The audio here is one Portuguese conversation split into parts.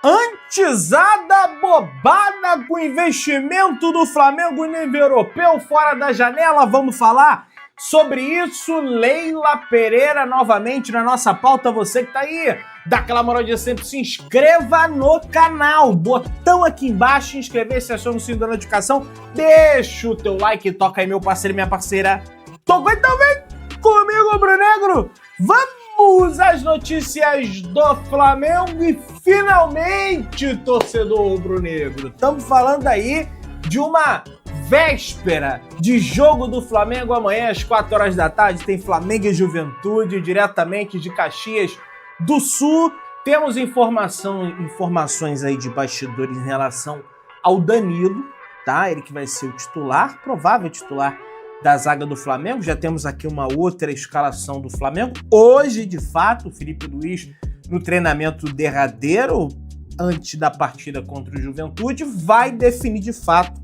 Antesada bobada com investimento do Flamengo em nível europeu fora da janela. Vamos falar sobre isso. Leila Pereira novamente na nossa pauta. Você que tá aí, dá aquela moral de sempre, se inscreva no canal. Botão aqui embaixo, inscrever-se, aciona o sininho da notificação. Deixa o teu like, toca aí meu parceiro e minha parceira. Toca aí também comigo, rubro-negro. Vamos às notícias do Flamengo e finalmente, torcedor rubro-negro, estamos falando aí de uma véspera de jogo do Flamengo. Amanhã às 4 horas da tarde tem Flamengo e Juventude, diretamente de Caxias do Sul. Temos informações aí de bastidores em relação ao Danilo, tá? Ele que vai ser o titular, provável titular da zaga do Flamengo. Já temos aqui uma outra escalação do Flamengo. Hoje, de fato, o Felipe Luiz, no treinamento derradeiro, antes da partida contra o Juventude, vai definir de fato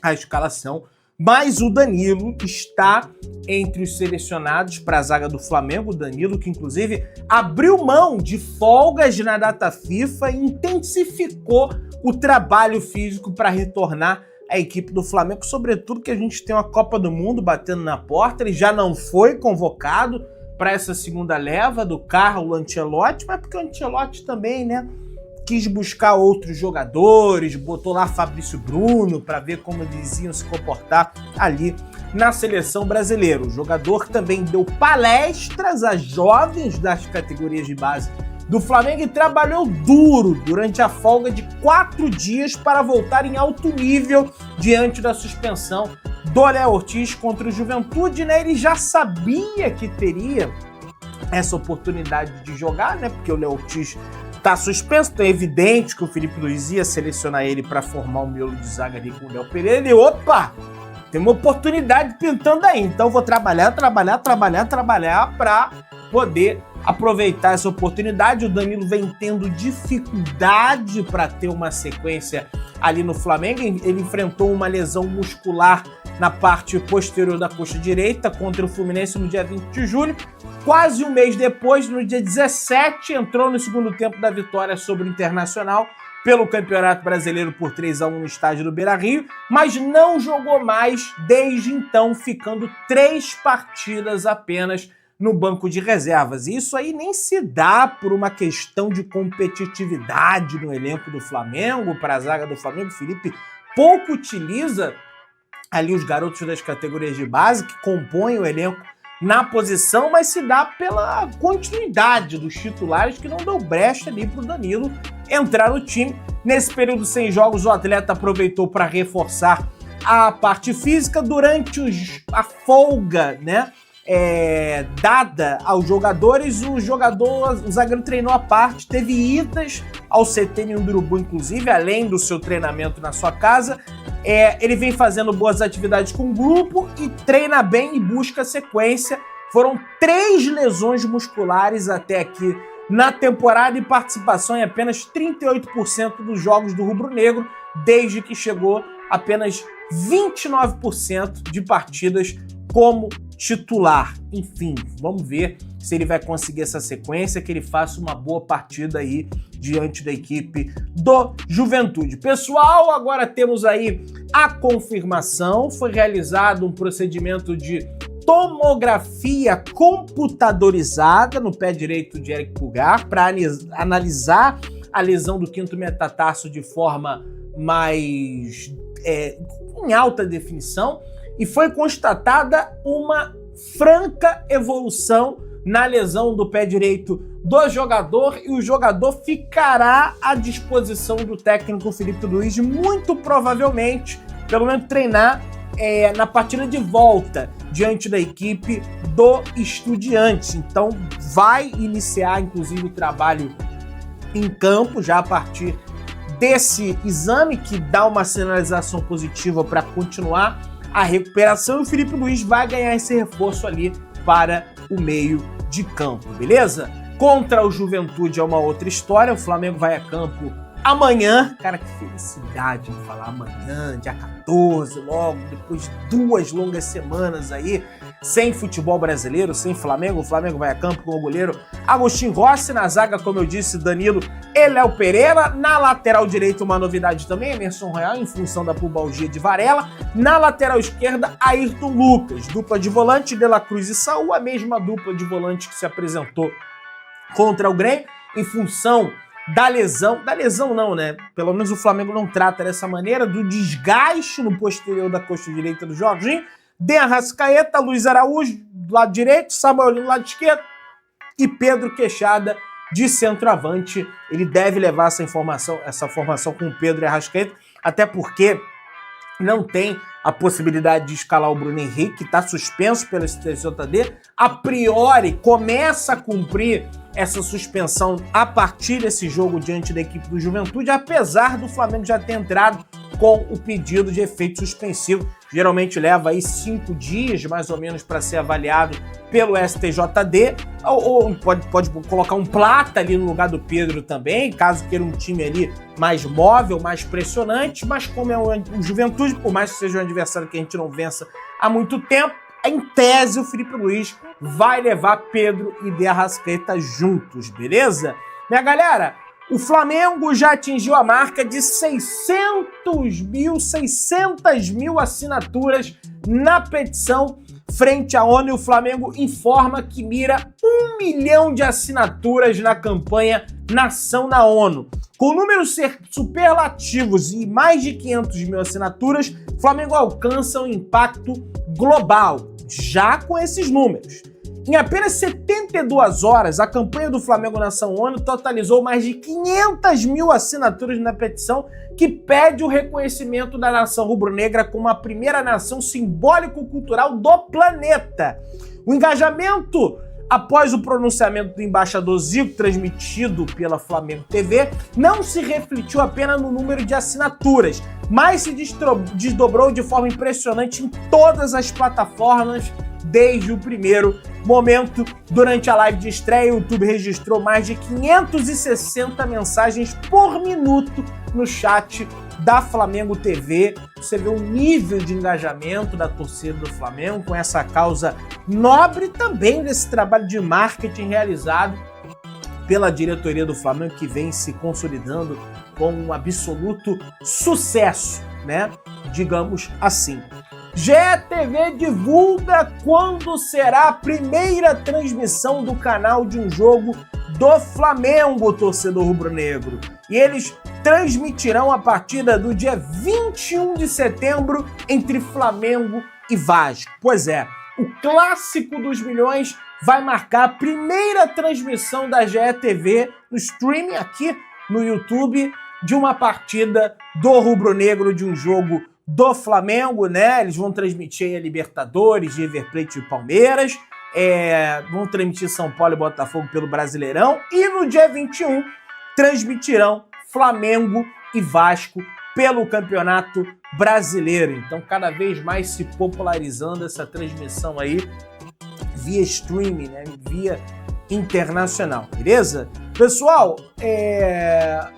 a escalação. Mas o Danilo está entre os selecionados para a zaga do Flamengo. O Danilo que, inclusive, abriu mão de folgas na data FIFA e intensificou o trabalho físico para retornar a equipe do Flamengo, sobretudo que a gente tem uma Copa do Mundo batendo na porta. Ele já não foi convocado para essa segunda leva do Carlo Ancelotti, mas porque o Ancelotti também, né, quis buscar outros jogadores, botou lá Fabrício Bruno para ver como eles iam se comportar ali na seleção brasileira. O jogador também deu palestras a jovens das categorias de base do Flamengo e trabalhou duro durante a folga de 4 dias para voltar em alto nível diante da suspensão do Léo Ortiz contra o Juventude, né? Ele já sabia que teria essa oportunidade de jogar, né? Porque o Léo Ortiz tá suspenso, então é evidente que o Felipe Luiz ia selecionar ele para formar um miolo de zaga ali com o Léo Pereira. E opa, tem uma oportunidade pintando aí, então vou trabalhar para poder aproveitar essa oportunidade. O Danilo vem tendo dificuldade para ter uma sequência ali no Flamengo. Ele enfrentou uma lesão muscular na parte posterior da coxa direita contra o Fluminense no dia 20 de julho. Quase um mês depois, no dia 17, entrou no segundo tempo da vitória sobre o Internacional pelo Campeonato Brasileiro por 3-1 no estádio do Beira-Rio, mas não jogou mais desde então, ficando 3 partidas apenas no banco de reservas. E isso aí nem se dá por uma questão de competitividade no elenco do Flamengo, para a zaga do Flamengo. O Felipe pouco utiliza ali os garotos das categorias de base que compõem o elenco na posição, mas se dá pela continuidade dos titulares que não deu brecha ali para o Danilo entrar no time. Nesse período sem jogos, o atleta aproveitou para reforçar a parte física. Durante a folga, né, dada aos jogadores, o zagueiro treinou à parte, teve idas ao CT em Urubu, inclusive, além do seu treinamento na sua casa. Ele vem fazendo boas atividades com o grupo e treina bem e busca sequência. Foram 3 lesões musculares até aqui na temporada e participação em apenas 38% dos jogos do rubro-negro, desde que chegou apenas 29% de partidas como titular. Enfim, vamos ver se ele vai conseguir essa sequência, que ele faça uma boa partida aí diante da equipe do Juventude. Pessoal, agora temos aí a confirmação. Foi realizado um procedimento de tomografia computadorizada no pé direito de Eric Pulgar para analisar a lesão do 5º metatarso de forma mais em alta definição, e foi constatada uma franca evolução na lesão do pé direito do jogador, e o jogador ficará à disposição do técnico Felipe Luiz, muito provavelmente, pelo menos treinar na partida de volta diante da equipe do Estudiantes. Então vai iniciar, inclusive, o trabalho em campo já a partir desse exame, que dá uma sinalização positiva para continuar a recuperação, e o Felipe Luiz vai ganhar esse reforço ali para o meio de campo, beleza? Contra o Juventude é uma outra história. O Flamengo vai a campo Amanhã, cara, que felicidade de falar amanhã, dia 14, logo, depois de 2 longas semanas aí, sem futebol brasileiro, sem Flamengo. O Flamengo vai a campo com o goleiro Agostinho Rossi, na zaga, como eu disse, Danilo e Léo Pereira. Na lateral direita, uma novidade também, Emerson Royal, em função da pubalgia de Varela. Na lateral esquerda, Ayrton Lucas. Dupla de volante, De La Cruz e Saúl, a mesma dupla de volante que se apresentou contra o Grêmio, em função da lesão não, né? Pelo menos o Flamengo não trata dessa maneira, do desgaste no posterior da coxa direita do Jorginho. De Arrascaeta, Luiz Araújo do lado direito, Samuel Lino do lado esquerdo e Pedro Queixada de centroavante. Ele deve levar essa formação com o Pedro e Arrascaeta, até porque não tem a possibilidade de escalar o Bruno Henrique, que está suspenso pelo STJD. A priori, começa a cumprir essa suspensão a partir desse jogo diante da equipe do Juventude, apesar do Flamengo já ter entrado com o pedido de efeito suspensivo. Geralmente leva aí 5 dias, mais ou menos, para ser avaliado pelo STJD, ou pode colocar um Plata ali no lugar do Pedro também, caso queira um time ali mais móvel, mais pressionante, mas como é o Juventude, por mais que seja um adversário que a gente não vença há muito tempo, em tese o Felipe Luiz vai levar Pedro e De Arrascaeta juntos, beleza? Minha galera, o Flamengo já atingiu a marca de 600 mil assinaturas na petição frente à ONU, e o Flamengo informa que mira 1 milhão de assinaturas na campanha Nação na ONU. Com números superlativos e mais de 500 mil assinaturas, o Flamengo alcança um impacto global, já com esses números. Em apenas 72 horas, a campanha do Flamengo Nação ONU totalizou mais de 500 mil assinaturas na petição que pede o reconhecimento da nação rubro-negra como a primeira nação simbólico-cultural do planeta. O engajamento após o pronunciamento do embaixador Zico, transmitido pela Flamengo TV, não se refletiu apenas no número de assinaturas, mas se desdobrou de forma impressionante em todas as plataformas desde o primeiro momento. Durante a live de estreia, o YouTube registrou mais de 560 mensagens por minuto no chat da Flamengo TV. Você vê o nível de engajamento da torcida do Flamengo com essa causa nobre, também desse trabalho de marketing realizado pela diretoria do Flamengo, que vem se consolidando com um absoluto sucesso, né? Digamos assim. GETV divulga quando será a primeira transmissão do canal de um jogo do Flamengo, torcedor rubro-negro. E eles transmitirão a partida do dia 21 de setembro entre Flamengo e Vasco. Pois é, o clássico dos milhões vai marcar a primeira transmissão da GETV no streaming aqui no YouTube de uma partida do rubro-negro, de um jogo do Flamengo, né? Eles vão transmitir a Libertadores, River Plate e Palmeiras, vão transmitir São Paulo e Botafogo pelo Brasileirão, e no dia 21 transmitirão Flamengo e Vasco pelo Campeonato Brasileiro. Então, cada vez mais se popularizando essa transmissão aí via streaming, né? Via internacional, beleza? Pessoal,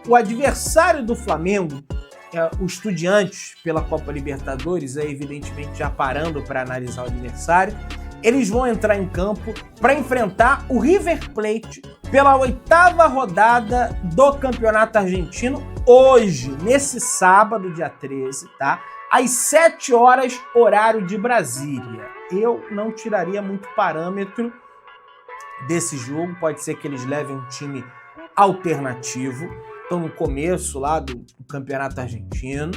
o adversário do Flamengo, o Estudiantes, pela Copa Libertadores, evidentemente já parando para analisar o adversário, eles vão entrar em campo para enfrentar o River Plate pela 8ª rodada do Campeonato Argentino, hoje, nesse sábado, dia 13, tá? Às 7 horas, horário de Brasília. Eu não tiraria muito parâmetro desse jogo, pode ser que eles levem um time alternativo. Estão no começo lá do Campeonato Argentino,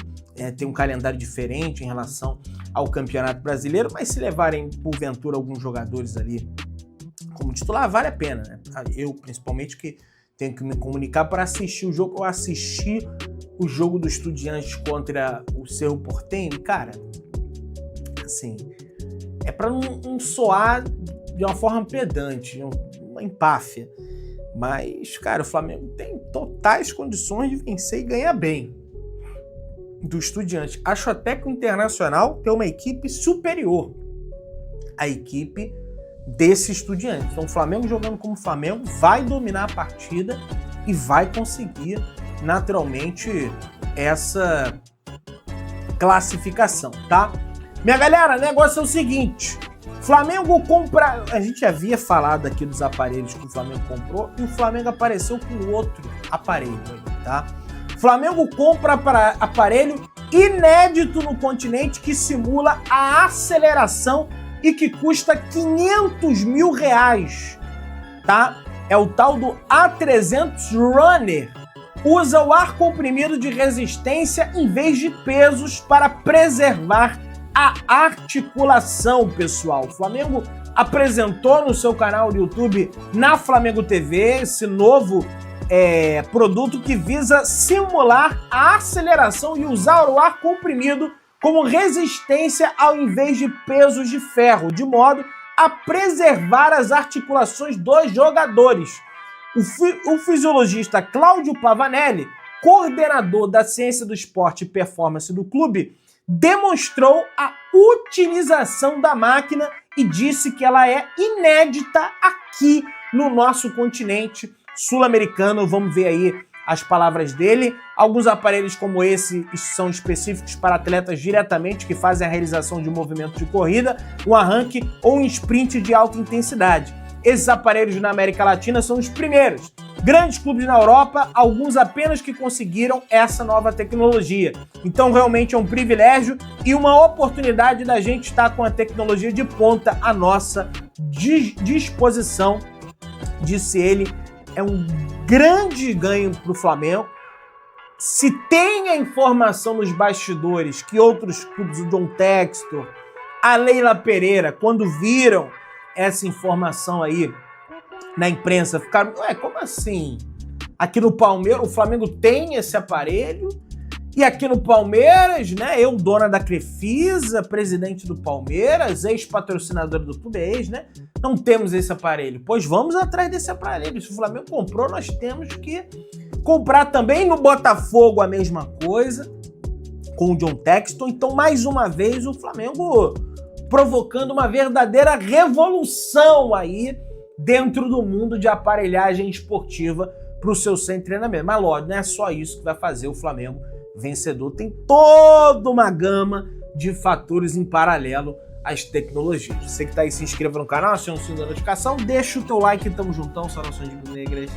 tem um calendário diferente em relação ao Campeonato Brasileiro, mas se levarem, porventura, alguns jogadores ali como titular, vale a pena, né? Eu, principalmente, que tenho que me comunicar para assistir o jogo. Eu assisti o jogo do Estudiantes contra o Cerro Porteño, cara, assim, é para não soar de uma forma pedante, uma empáfia. Mas, cara, o Flamengo tem totais condições de vencer e ganhar bem do Estudiantes. Acho até que o Internacional tem uma equipe superior à equipe desse Estudiantes. Então, o Flamengo jogando como Flamengo vai dominar a partida e vai conseguir naturalmente, essa classificação, tá? Minha galera, o negócio é o seguinte, Flamengo compra... A gente havia falado aqui dos aparelhos que o Flamengo comprou e o Flamengo apareceu com outro aparelho aí, tá? Flamengo compra aparelho inédito no continente que simula a aceleração e que custa R$500 mil, tá? É o tal do A300 Runner. Usa o ar comprimido de resistência em vez de pesos para preservar a articulação, pessoal. O Flamengo apresentou no seu canal do YouTube, na Flamengo TV, esse novo produto que visa simular a aceleração e usar o ar comprimido como resistência ao invés de pesos de ferro, de modo a preservar as articulações dos jogadores. O fisiologista Cláudio Pavanelli, coordenador da ciência do esporte e performance do clube, demonstrou a utilização da máquina e disse que ela é inédita aqui no nosso continente sul-americano. Vamos ver aí as palavras dele. Alguns aparelhos como esse são específicos para atletas diretamente que fazem a realização de um movimento de corrida, um arranque ou um sprint de alta intensidade. Esses aparelhos na América Latina são os primeiros. Grandes clubes na Europa, alguns apenas que conseguiram essa nova tecnologia. Então realmente é um privilégio e uma oportunidade da gente estar com a tecnologia de ponta à nossa disposição, disse ele. É um grande ganho para o Flamengo. Se tem a informação nos bastidores que outros clubes, o John Textor, a Leila Pereira, quando viram essa informação aí na imprensa, ficaram, como assim? Aqui no Palmeiras, o Flamengo tem esse aparelho e aqui no Palmeiras, né? Eu, dona da Crefisa, presidente do Palmeiras, ex-patrocinadora do clube, né? Não temos esse aparelho. Pois vamos atrás desse aparelho. Se o Flamengo comprou, nós temos que comprar também. No Botafogo a mesma coisa, com o John Textor. Então, mais uma vez, o Flamengo provocando uma verdadeira revolução aí dentro do mundo de aparelhagem esportiva para o seu centro de treinamento. Mas, lógico, não é só isso que vai fazer o Flamengo vencedor. Tem toda uma gama de fatores em paralelo às tecnologias. Você que está aí, se inscreva no canal, acione o sininho da notificação, deixa o teu like, tamo juntão, saudações de negras.